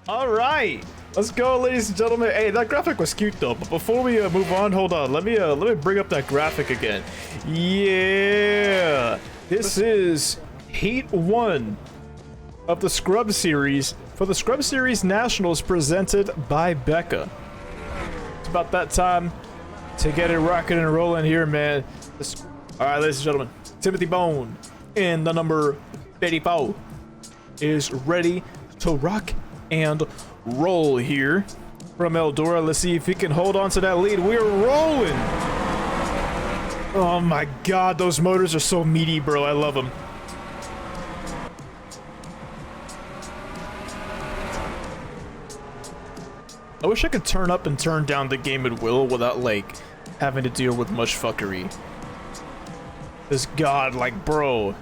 All right, let's go, ladies and gentlemen. Hey, that graphic was cute though. But before we move on, hold on. Let me bring up that graphic again. Yeah, this is Heat 1 of the Scrub Series for the Scrub Series Nationals presented by Becca. It's about that time to get it rocking and rolling here, man. All right, ladies and gentlemen, Timothy Bone in the number 84 is ready to rock and roll here from ELDORA. Let's see if he can hold on to that lead. We're rolling. Oh my god, those motors are so meaty, bro. I love them. I wish I could turn up and turn down the game at will without like having to deal with much fuckery. This god, like, bro,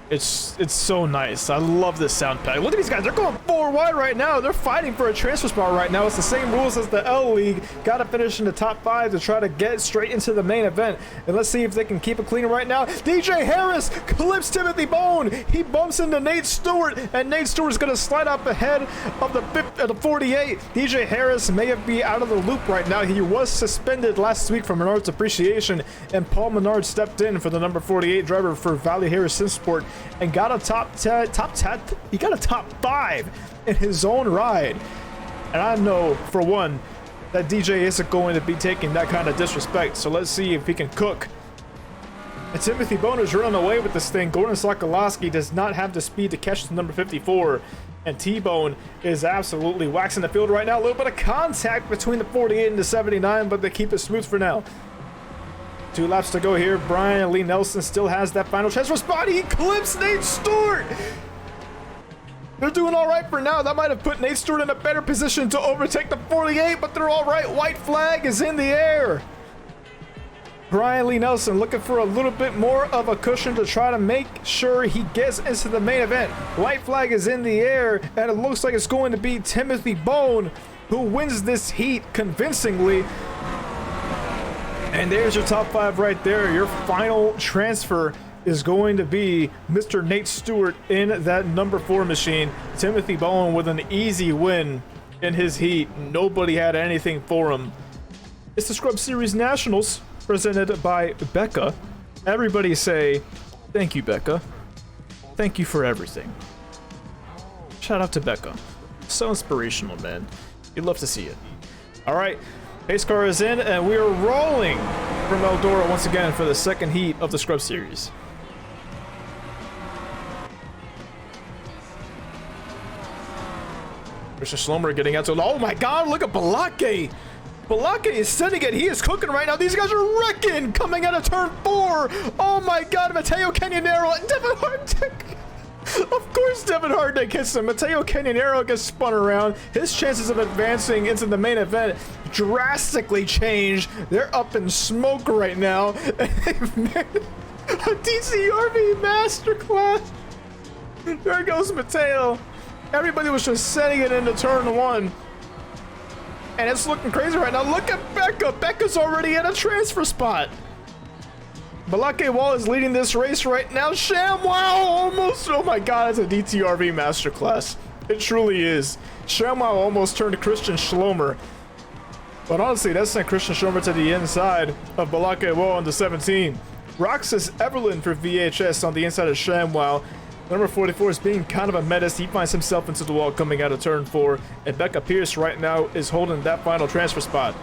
it's so nice. I love this sound pack. Look at these guys, they're going 4 wide right now. They're fighting for a transfer spot right now. It's the same rules as the L League. Gotta finish in the top 5 to try to get straight into the main event. And let's see if they can keep it clean right now. DJ Harris clips Timothy Bone. He bumps into Nate Stewart, and Nate Stewart's gonna slide up ahead of the 48. DJ Harris may be out of the loop right now. He was suspended last week for Menard's Appreciation, and Paul Menard stepped in for the number 48 driver for Valley Harris Sport and got a top 10, he got a top 5 in his own ride. And I know for one that DJ isn't going to be taking that kind of disrespect, so let's see if he can cook. And Timothy Bone is running away with this thing. Gordon Sokolowski does not have the speed to catch the number 54, and T-Bone is absolutely waxing the field right now. A little bit of contact between the 48 and the 79, but they keep it smooth for now. 2 laps to go here. Brian Lee Nelson still has that final transfer spot. He clips Nate Stewart. They're doing all right for now. That might have put Nate Stewart in a better position to overtake the 48, but they're all right. White flag is in the air. Brian Lee Nelson looking for a little bit more of a cushion to try to make sure he gets into the main event. White flag is in the air, and it looks like it's going to be Timothy Bone who wins this heat convincingly. And there's your top 5 right there. Your final transfer is going to be Mr. Nate Stewart in that number 4 machine. Timothy Bone with an easy win in his heat. Nobody had anything for him. It's the Scrub Series Nationals presented by Becca. Everybody say, thank you, Becca. Thank you for everything. Shout out to Becca. So inspirational, man. You'd love to see it. All right. Pace car is in, and we are rolling from ELDORA once again for the second heat of the Scrub Series. Christian Schlomer getting out to... Oh my god, look at Balake! Balake is sending it. He is cooking right now. These guys are wrecking coming out of turn 4. Oh my god, Mateo Canyonero and Devin Hardick. Of course Devin Hardick hits him. Mateo Canyonero gets spun around. His chances of advancing into the main event drastically changed. They're up in smoke right now. They've made a DCRV masterclass. There goes Mateo. Everybody was just sending it into turn 1. And it's looking crazy right now. Look at Becca. Becca's already in a transfer spot. Balake Wall is leading this race right now. ShamWow almost... Oh my god, it's a DTRV masterclass. It truly is. ShamWow almost turned Christian Schlomer. But honestly, that sent Christian Schlomer to the inside of Balake Wall on the 17. Roxas Everlyn for VHS on the inside of ShamWow. Number 44 is being kind of a menace. He finds himself into the wall coming out of turn 4. And Becca Pierce right now is holding that final transfer spot.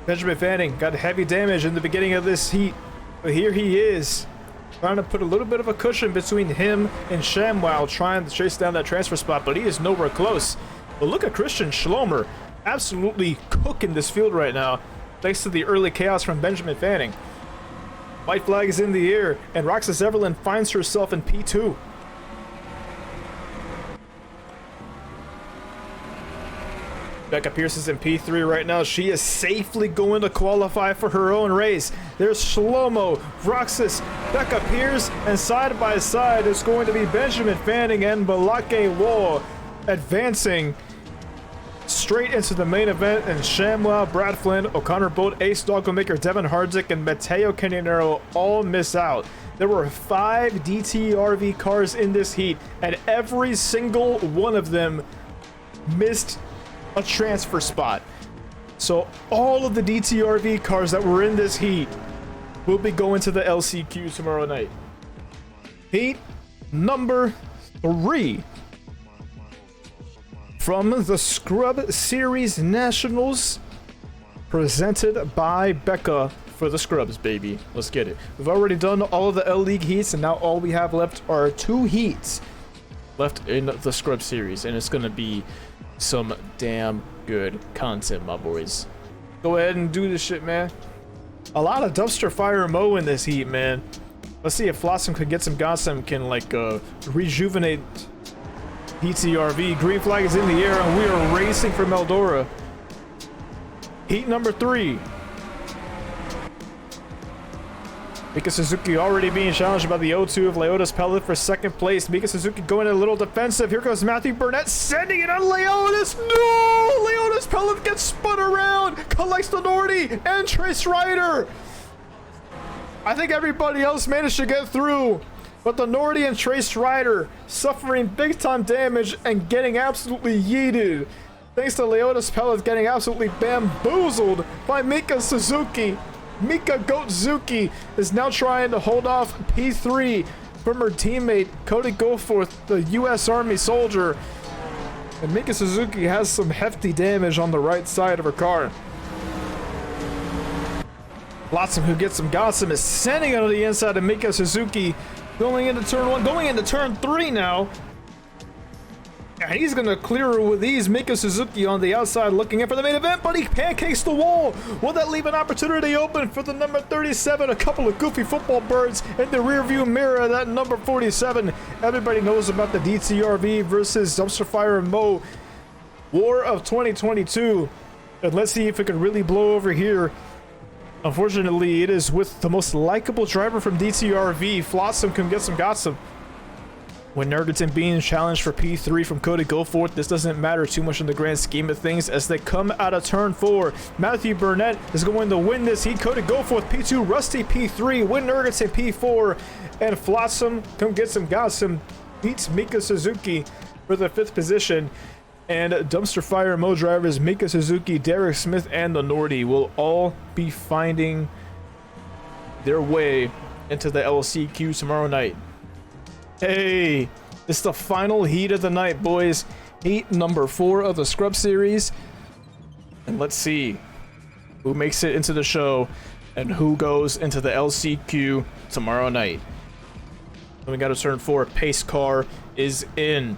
Benjamin Fanning got heavy damage in the beginning of this heat. But here he is, trying to put a little bit of a cushion between him and ShamWow, trying to chase down that transfer spot, but he is nowhere close. But look at Christian Schlomer, absolutely cooking this field right now, thanks to the early chaos from Benjamin Fanning. White flag is in the air, and Roxas Everlyn finds herself in P2. Becca Pierce is in P3 right now. She is safely going to qualify for her own race. There's Shlomo, Roxas, Becca Pierce, and side by side is going to be Benjamin Fanning and Balake Wall advancing straight into the main event. And ShamWow, Brad Flynn, O'Connor Bolt, Ace Dogglemaker, Devin Hardick, and Mateo Canyonero all miss out. There were 5 DTRV cars in this heat, and every single one of them missed a transfer spot. So all of the DTRV cars that were in this heat will be going to the LCQ tomorrow night. Heat number 3 from the Scrub Series Nationals, presented by Becca for the Scrubs, baby. Let's get it. We've already done all of the L League heats, and now all we have left are 2 heats left in the Scrub Series, and it's gonna be some damn good content, my boys. Go ahead and do this shit, man. A lot of dumpster fire mo in this heat, man. Let's see if Flotsam can get some Gotham, can like rejuvenate DTRV. Green flag is in the air, and we are racing from ELDORA. Heat number 3. Mika Suzuki already being challenged by the O2 of Leota's Pellet for 2nd place. Mika Suzuki going a little defensive. Here goes Matthew Burnett sending it on Leota's. No! Leota's Pellet gets spun around. Collects the Nordy and Trace Ryder. I think everybody else managed to get through. But the Nordy and Trace Ryder suffering big time damage and getting absolutely yeeted. Thanks to Leota's Pellet getting absolutely bamboozled by Mika Suzuki. Mika Goatsuki is now trying to hold off P3 from her teammate Cody Goforth, the US Army soldier. And Mika Suzuki has some hefty damage on the right side of her car. Flotsam, who gets some Gotham, is sending it on the inside of Mika Suzuki, going into turn 1, going into turn 3 now. And he's gonna clear her with ease. Mika Suzuki on the outside looking in for the main event, but he pancakes the wall. Will that leave an opportunity open for the number 37? A couple of goofy football birds in the rearview mirror of that number 47. Everybody knows about the DTRV versus Dumpster Fire Mo War of 2022. And let's see if it can really blow over here. Unfortunately, it is with the most likable driver from DTRV. Flotsam can get some Gotham. When Nergerton being challenged for P3 from Cody Goforth, this doesn't matter too much in the grand scheme of things as they come out of turn 4. Matthew Burnett is going to win this heat. Cody Goforth P2, Rusty P3, Win Nergerton P4, and Flotsam come get some Gotham beats Mika Suzuki for the 5th position. And Dumpster Fire Mo drivers Mika Suzuki, Derek Smith, and the Nordy will all be finding their way into the LCQ tomorrow night. Hey, it's the final heat of the night, boys. Heat number 4 of the Scrub Series. And let's see who makes it into the show and who goes into the LCQ tomorrow night. We got to turn 4. Pace car is in.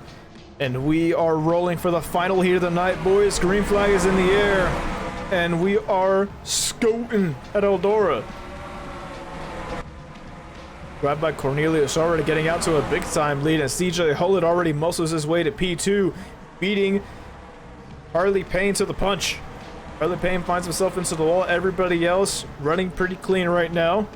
And we are rolling for the final heat of the night, boys. Green flag is in the air. And we are scooting at ELDORA. Drive by Cornelius already getting out to a big time lead, and CJ Hullett already muscles his way to P2, beating Harley Payne to the punch. Harley Payne finds himself into the wall. Everybody else running pretty clean right now.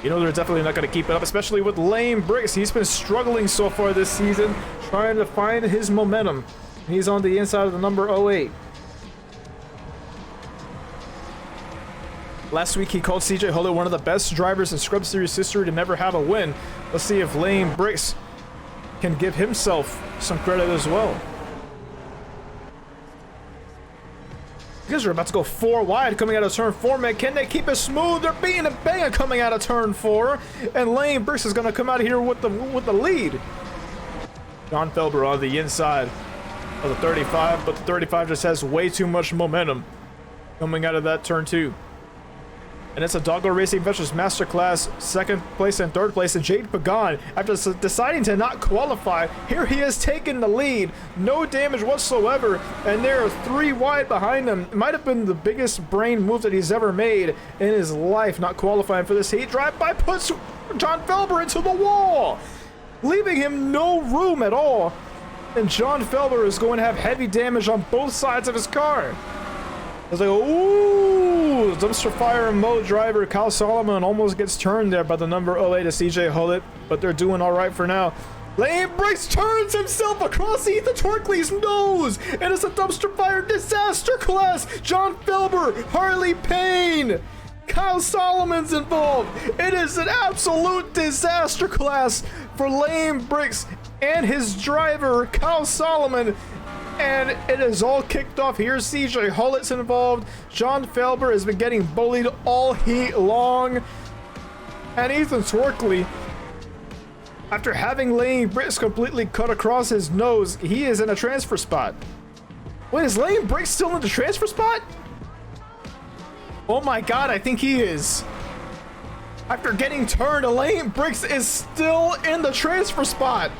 You know they're definitely not going to keep it up, especially with Lane Briggs. He's been struggling so far this season, trying to find his momentum. He's on the inside of the number 08. Last week, he called CJ Hullett one of the best drivers in Scrub Series history to never have a win. Let's see if Lane Briggs can give himself some credit as well. You guys are about to go 4 wide coming out of turn 4, man. Can they keep it smooth? They're beating a banger coming out of turn 4. And Lane Briggs is going to come out of here with the lead. John Felber on the inside of the 35, but the 35 just has way too much momentum coming out of that turn 2. And it's a Doggo Racing Ventures Masterclass 2nd place and 3rd place. And Jade Pagan, after deciding to not qualify, here he has taken the lead. No damage whatsoever. And there are 3 wide behind him. It might have been the biggest brain move that he's ever made in his life, not qualifying for this heat. Drive-by puts John Felber into the wall, leaving him no room at all. And John Felber is going to have heavy damage on both sides of his car. It's like, ooh, Dumpster Fire Mo driver Kyle Solomon almost gets turned there by the number 08 to CJ Hullett, but they're doing all right for now. Lane Briggs turns himself across Ethan Torkley's nose, and it's a Dumpster Fire disaster class. John Felber, Harley Payne, Kyle Solomon's involved. It is an absolute disaster class for Lane Briggs and his driver Kyle Solomon. And it is all kicked off here. CJ Hullett's involved. John Felber has been getting bullied all heat long. And Ethan Twerkley, after having Lane Bricks completely cut across his nose, he is in a transfer spot. Wait, is Lane Bricks still in the transfer spot? Oh my god, I think he is. After getting turned, Lane Bricks is still in the transfer spot.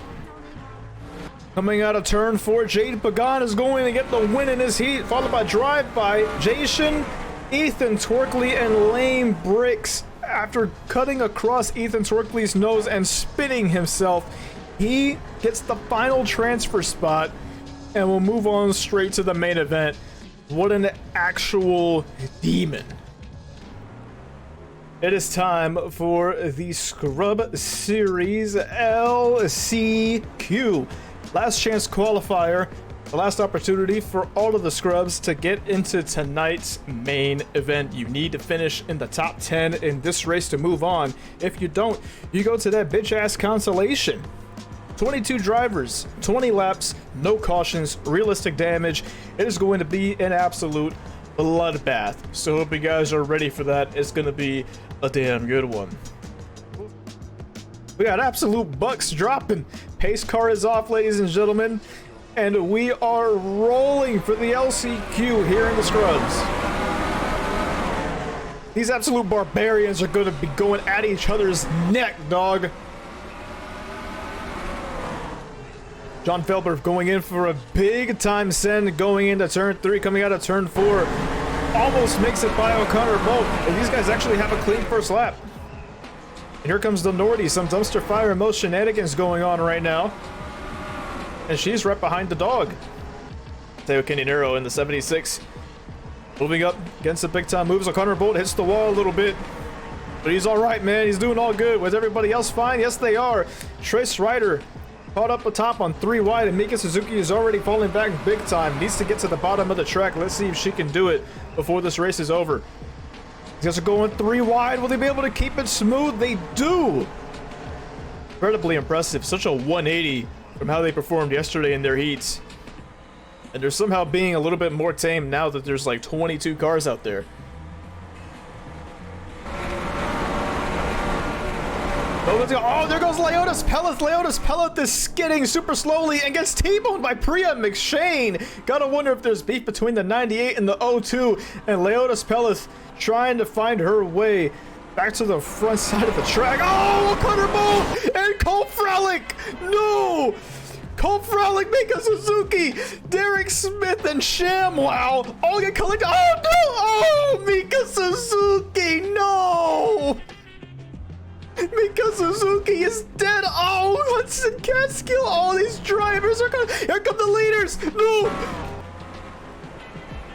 Coming out of turn 4, Jade Pagan is going to get the win in his heat, followed by drive-by Jason, Ethan Twerkley, and Lane Bricks. After cutting across Ethan Twerkley's nose and spinning himself, he gets the final transfer spot and will move on straight to the main event. What an actual demon. It is time for the Scrub Series LCQ. Last chance qualifier. The last opportunity for all of the scrubs to get into tonight's main event. You need to finish in the top 10 in this race to move on. If you don't, you go to that bitch ass consolation. 22 drivers, 20 laps, no cautions, realistic damage. It is going to be an absolute bloodbath. So hope you guys are ready for that. It's going to be a damn good one. We got absolute bucks dropping. Pace car is off, ladies and gentlemen. And we are rolling for the LCQ here in the scrubs. These absolute barbarians are going to be going at each other's neck, dog. John Felber going in for a big time send going into turn 3, coming out of turn 4. Almost makes it by O'Connor Bolt. And these guys actually have a clean first lap. And here comes the Nordy. Some dumpster fire and most shenanigans going on right now. And she's right behind the dog. Teo Canionero in the 76. Moving up against the big time moves. O'Connor Bolt hits the wall a little bit. But he's all right, man. He's doing all good. Was everybody else fine? Yes, they are. Trace Ryder caught up atop on 3 wide. And Mika Suzuki is already falling back big time. Needs to get to the bottom of the track. Let's see if she can do it before this race is over. These guys are going 3 wide. Will they be able to keep it smooth? They do. Incredibly impressive. Such a 180 from how they performed yesterday in their heats. And they're somehow being a little bit more tame now that there's like 22 cars out there. Oh, there goes Leotis Pellet. Leotis Pellet is skidding super slowly and gets T-boned by Priya McShane. Gotta wonder if there's beef between the 98 and the 02. And Leotis Pellet trying to find her way back to the front side of the track. Oh, O'Connor Bolt and Cole Frelick. No! Cole Frelick, Mika Suzuki, Derek Smith, and ShamWow all get collected. Oh, no! Oh, Mika Suzuki, no! Mika Suzuki is dead. Oh, Hudson Catskill. All these drivers are gonna. Here come the leaders. No!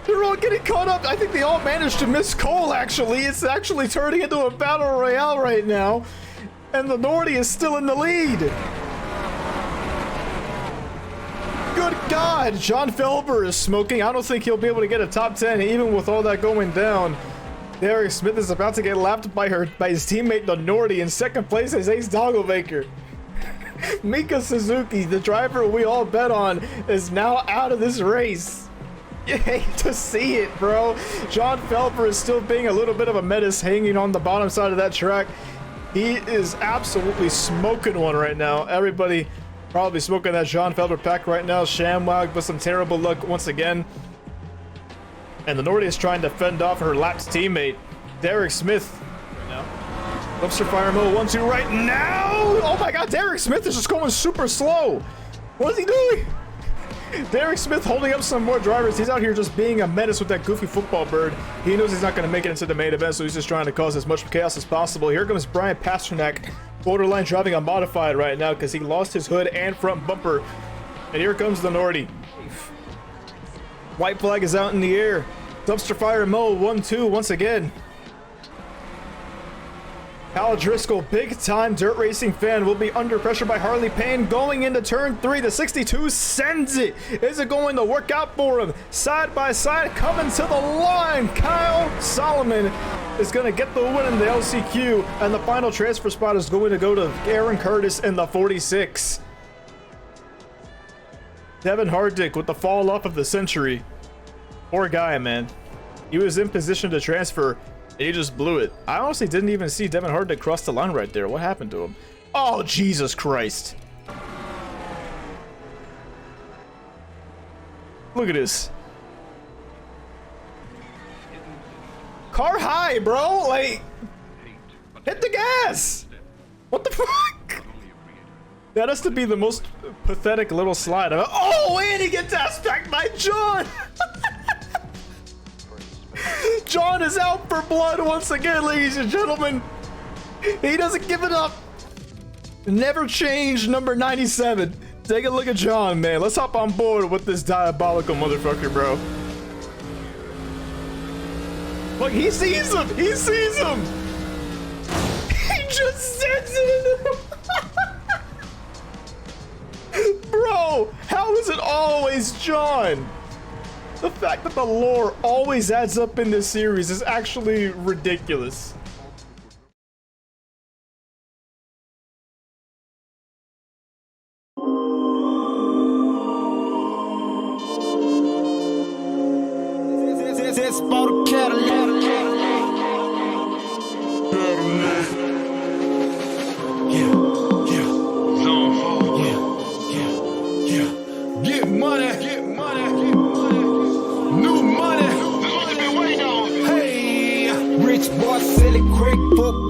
They're all getting caught up. I think they all managed to miss Cole, actually. It's actually turning into a battle royale right now. And the Nordy is still in the lead. Good God. John Felber is smoking. I don't think he'll be able to get a top 10, even with all that going down. Derek Smith is about to get lapped by his teammate, the Nordy. In second place is Ace Dogglebaker. Mika Suzuki, the driver we all bet on, is now out of this race. You hate to see it, bro. John Felber is still being a little bit of a menace, hanging on the bottom side of that track. He is absolutely smoking one right now. Everybody probably smoking that John Felber pack right now. ShamWow with some terrible luck once again. And the Nordy is trying to fend off her lapsed teammate, Derek Smith. Right now. Dumpster Fire Mode 1-2 right now. Oh my God, Derek Smith is just going super slow. What is he doing? Derek Smith holding up some more drivers. He's out here just being a menace with that goofy football bird. He knows he's not going to make it into the main event, so he's just trying to cause as much chaos as possible. Here comes Brian Pasternak, borderline driving a modified right now because he lost his hood and front bumper. And here comes the Nordy. White flag is out in the air. Dumpster Fire Mode 1-2 once again. Kyle Driscoll, big time dirt racing fan, will be under pressure by Harley Payne going into turn 3. The 62 sends it. Is it going to work out for him? Side by side, coming to the line. Kyle Solomon is going to get the win in the LCQ, and the final transfer spot is going to go to Aaron Curtis in the 46. Devin Hardick with the fall off of the century. Poor guy, man. He was in position to transfer, and he just blew it. I honestly didn't even see Devin Hardick cross the line right there. What happened to him? Oh, Jesus Christ. Look at this. Car high, bro. Like, hit the gas. What the fuck? That has to be the most pathetic little slide. Oh, and he gets ass back by John. John is out for blood once again, ladies and gentlemen. He doesn't give it up. Never change, number 97. Take a look at John, man. Let's hop on board with this diabolical motherfucker, bro. Look, he sees him. He sees him. He just sends it in him. Bro, how is it always John? The fact that the lore always adds up in this series is actually ridiculous.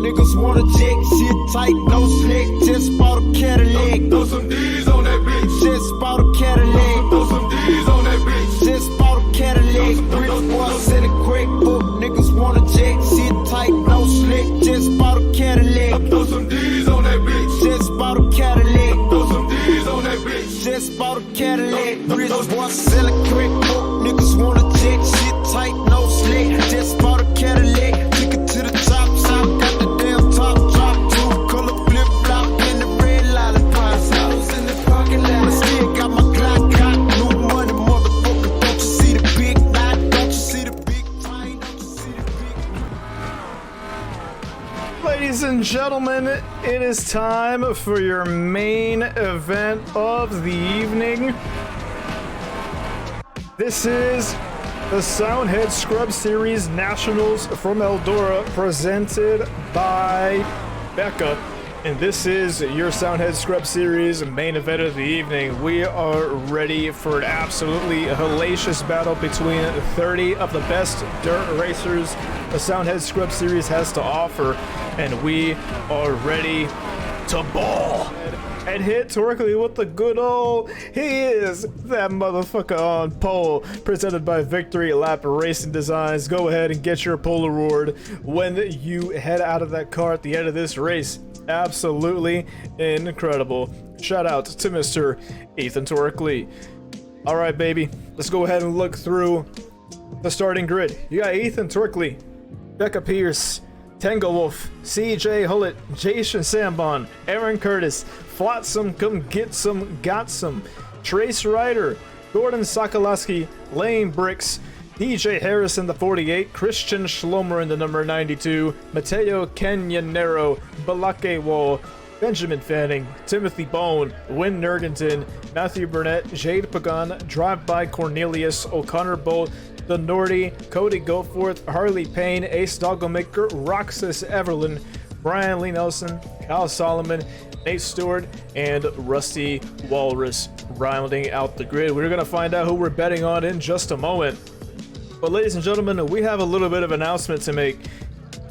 Niggas wanna check shit tight, no slick. Just bought a Cadillac. Throw some D's on that bitch. Just bought a Cadillac. Throw some D's on that bitch. Just bought a Cadillac. Rich boy said a quick book. Niggas wanna check shit tight, no slick. Just bought a Cadillac. Throw some D's on that bitch. Just bought a Cadillac. Throw some D's on that bitch. Just bought a Cadillac. Rich boy said a quick book. Niggas wanna check shit tight, no slick. Just bought a Cadillac. Took it to the top. Got the damn top drop, two color flip flop, and the red lollipops. I was in the parking lot, but still got my Glock cocked. New money, motherfucker. Don't you see the big knot? Don't you see the big train? Don't you see the big? Ladies and gentlemen, it is time for your main event of the evening. This is the Soundhead Scrub Series Nationals from Eldora, presented by Becca. And this is your Soundhead Scrub Series main event of the evening. We are ready for an absolutely hellacious battle between 30 of the best dirt racers the Soundhead Scrub Series has to offer. And we are ready to ball. And hit Torkley with the good old, he is that motherfucker on pole, presented by Victory Lap Racing Designs. Go ahead and get your pole award when you head out of that car at the end of this race. Absolutely incredible. Shout out to Mr. Ethan Torkley. All right, baby, let's go ahead and look through the starting grid. You got Ethan Torkley, Becca Pierce, Tango Wolf, CJ Hullett, Jason Sambon, Aaron Curtis, Flotsam, Come Get Some, Got Some, Trace Ryder, Gordon Sokoloski, Lane Bricks, DJ Harris in the 48, Christian Schlomer in the number 92, Mateo Canyonero, Balake Wall, Benjamin Fanning, Timothy Bone, Wynn Nergenton, Matthew Burnett, Jade Pagan, Drive-By Cornelius, O'Connor Bolt, The Nordy, Cody Goforth, Harley Payne, Ace Dogglemaker, Roxas Everlyn, Brian Lee Nelson, Kyle Solomon, Nate Stewart, and Rusty Walrus rounding out the grid. We're going to find out who we're betting on in just a moment. But ladies and gentlemen, we have a little bit of an announcement to make.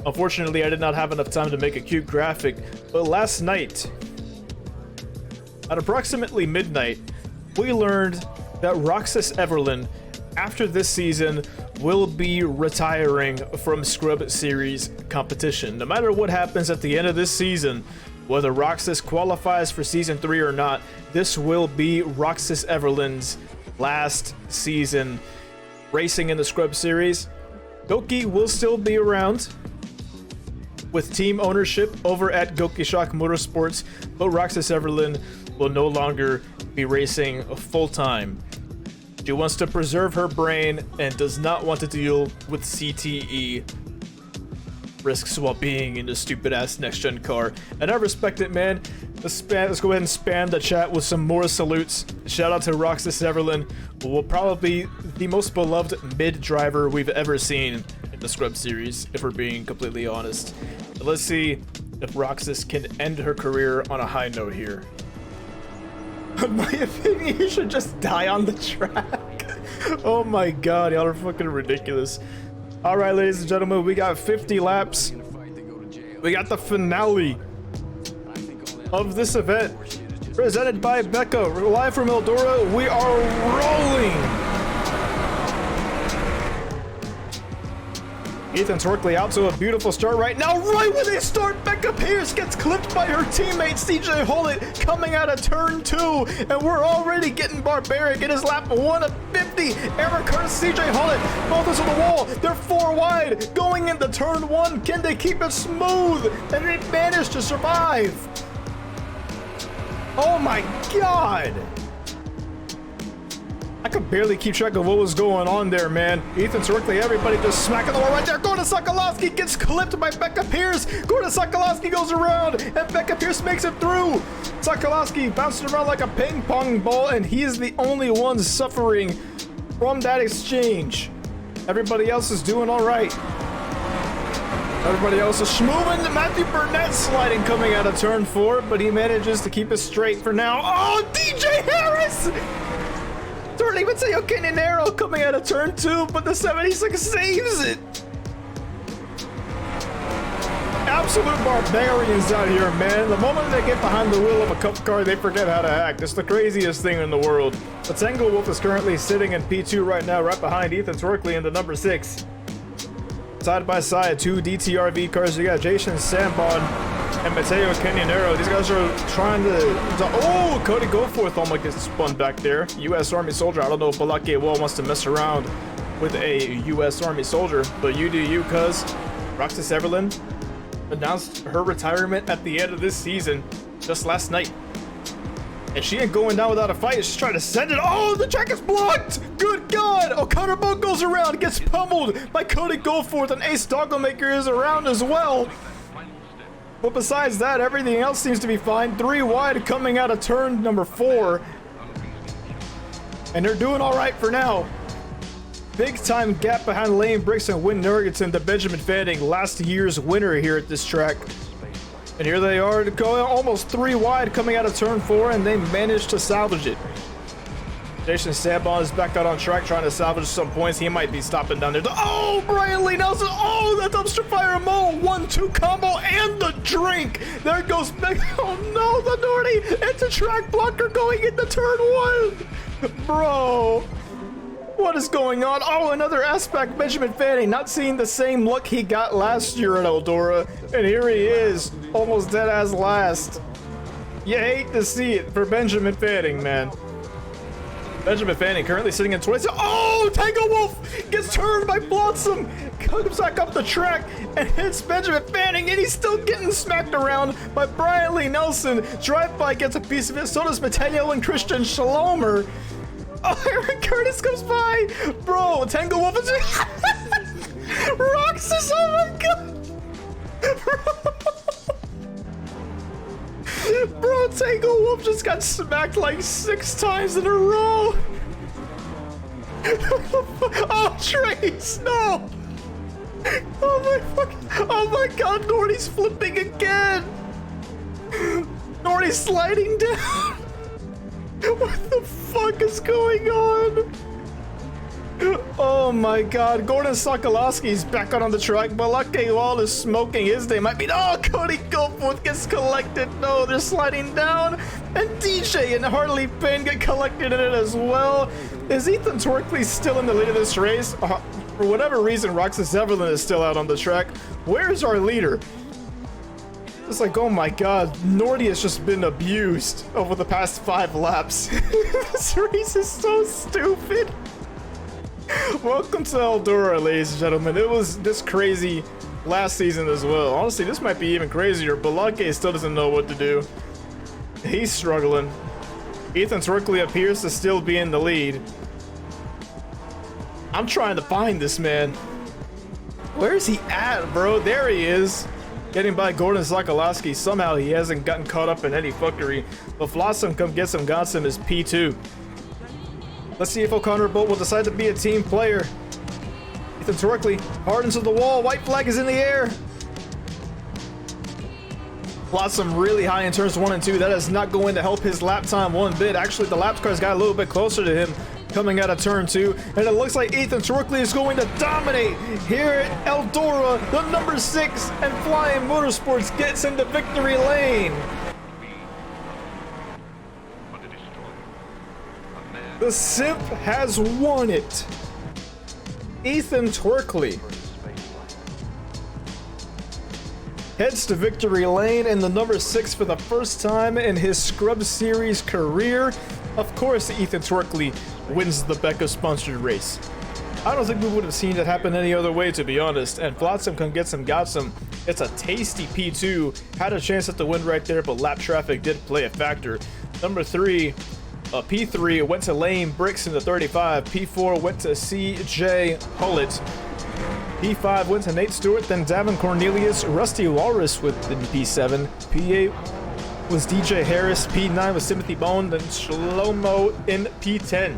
Unfortunately, I did not have enough time to make a cute graphic, but last night, at approximately midnight, we learned that Roxas Everlyn, after this season, will be retiring from Scrub Series competition. No matter what happens at the end of this season, whether Roxas qualifies for Season 3 or not, this will be Roxas Everlyn's last season racing in the Scrub Series. Goki will still be around with team ownership over at Goki Shock Motorsports, but Roxas Everlyn will no longer be racing full-time. She wants to preserve her brain and does not want to deal with CTE. risks while being in the stupid ass next gen car. And I respect it, man. Let's go ahead and spam the chat with some more salutes. Shout out to Roxas Everlin, who will probably be the most beloved mid driver we've ever seen in the Scrub series, if we're being completely honest. But let's see if Roxas can end her career on a high note here. In my opinion, you should just die on the track. Oh my god, y'all are fucking ridiculous. Alright, ladies and gentlemen, we got 50 laps. We got the finale of this event, presented by Becca. We're live from Eldora. We are rolling. Ethan Torkley out to a beautiful start right now. Right when they start, Becca Pierce gets clipped by her teammate CJ Hollett coming out of turn 2, and we're already getting barbaric. It is lap 1 of 50. Eric Curtis, CJ Hollett, both is on the wall. They're 4 wide going into turn 1. Can they keep it smooth? And they managed to survive. Oh my god. I could barely keep track of what was going on there, man. Ethan Torkley, everybody just smacking the wall right there. Gordon Sokolowski gets clipped by Becca Pierce. Gordon Sokolowski goes around, and Becca Pierce makes it through. Sokolowski bouncing around like a ping pong ball, and he is the only one suffering from that exchange. Everybody else is doing all right. Everybody else is moving. Matthew Burnett sliding coming out of turn 4, but he manages to keep it straight for now. Oh, DJ Harris! Turning Mateo Canonero coming out of turn 2, but the 76 saves it. Absolute barbarians out here, man. The moment they get behind the wheel of a cup car, they forget how to act. It's the craziest thing in the world. But Tango Wolf is currently sitting in P2 right now, right behind Ethan Torkley in the number 6. Side by side, 2 DTRV cars. You got Jason Sambon and Mateo Canonero. These guys are trying to oh, Cody Goforth almost gets spun back there. U.S. Army soldier. I don't know if Balake Wall wants to mess around with a U.S. Army soldier, but you do you, cuz. Roxas Everlin announced her retirement at the end of this season just last night. And she ain't going down without a fight. She's trying to send it. Oh, the track is blocked. Good God. O'Connor Boat goes around, gets pummeled by Cody Goforth, and Ace Dogglemaker is around as well. But besides that, everything else seems to be fine. 3 wide coming out of turn number 4. And they're doing all right for now. Big time gap behind Lane Bricks and Wynn Nurgaton, the Benjamin Fanning, last year's winner here at this track. And here they are going almost 3 wide coming out of turn 4, and they managed to salvage it. Jason Sambon is back out on track trying to salvage some points. He might be stopping down there. Oh, Brian Lee Nelson. Oh, that dumpster fire Mo 1-2 combo and the drink. There goes back. Oh no, the Nordy into track blocker going into turn 1. Bro. What is going on? Oh, another aspect. Benjamin Fanning not seeing the same look he got last year at Eldora. And here he is, almost dead as last. You hate to see it for Benjamin Fanning, man. Benjamin Fanning currently sitting in 20. Oh, Tango Wolf gets turned by Blossom. Comes back up the track and hits Benjamin Fanning, and he's still getting smacked around by Brian Lee Nelson. Drive-by gets a piece of it. So does Mateo and Christian Shalomer. Oh, Aaron Curtis comes by. Bro, Tango Wolf is... Roxas, oh my god. Bro, Tango Wolf just got smacked like 6 times in a row. Oh, Trace, no. Oh my god, Nordy's flipping again. Nordy's sliding down. What the fuck is going on? Oh my god, Gordon Sokolowski's back on the track, but Lucky Wall is smoking his day. Might be. Oh, Cody Goforth gets collected. No, they're sliding down. And DJ and Harley Finn get collected in it as well. Is Ethan Torkley still in the lead of this race? For whatever reason, Roxas Everlin is still out on the track. Where's our leader? It's like, oh my god, Nordy has just been abused over the past 5 laps. This race is so stupid. Welcome to Eldora, ladies and gentlemen. It was this crazy last season as well. Honestly, this might be even crazier. Balake still doesn't know what to do. He's struggling. Ethan Torkley appears to still be in the lead. I'm trying to find this man. Where is he at, bro? There he is. Getting by Gordon Sokolowski. Somehow he hasn't gotten caught up in any fuckery. But Flotsam come get some Godsam is P2. Let's see if O'Connor Bolt will decide to be a team player. Ethan Torkley hardens to the wall. White flag is in the air. Flotsam really high in turns 1 and 2. That is not going to help his lap time one bit. Actually, the lap cars got a little bit closer to him coming out of turn 2. And it looks like Ethan Torkley is going to dominate here at Eldora. The number 6 and Flying Motorsports gets into victory lane. The Simp has won it. Ethan Torkley heads to victory lane in the number 6 for the first time in his Scrub Series career. Of course, Ethan Torkley wins the Becca sponsored race. I don't think we would have seen it happen any other way, to be honest. And Flotsam can get some Gotsam. It's a tasty P2. Had a chance at the win right there, but lap traffic did play a factor. Number 3, P3 went to Lane Bricks in the 35. P4 went to CJ Hullett. P5 went to Nate Stewart, then Davin Cornelius, Rusty Walrus with the P7. P8 was DJ Harris. P9 was Timothy Bone, then Shlomo in P10.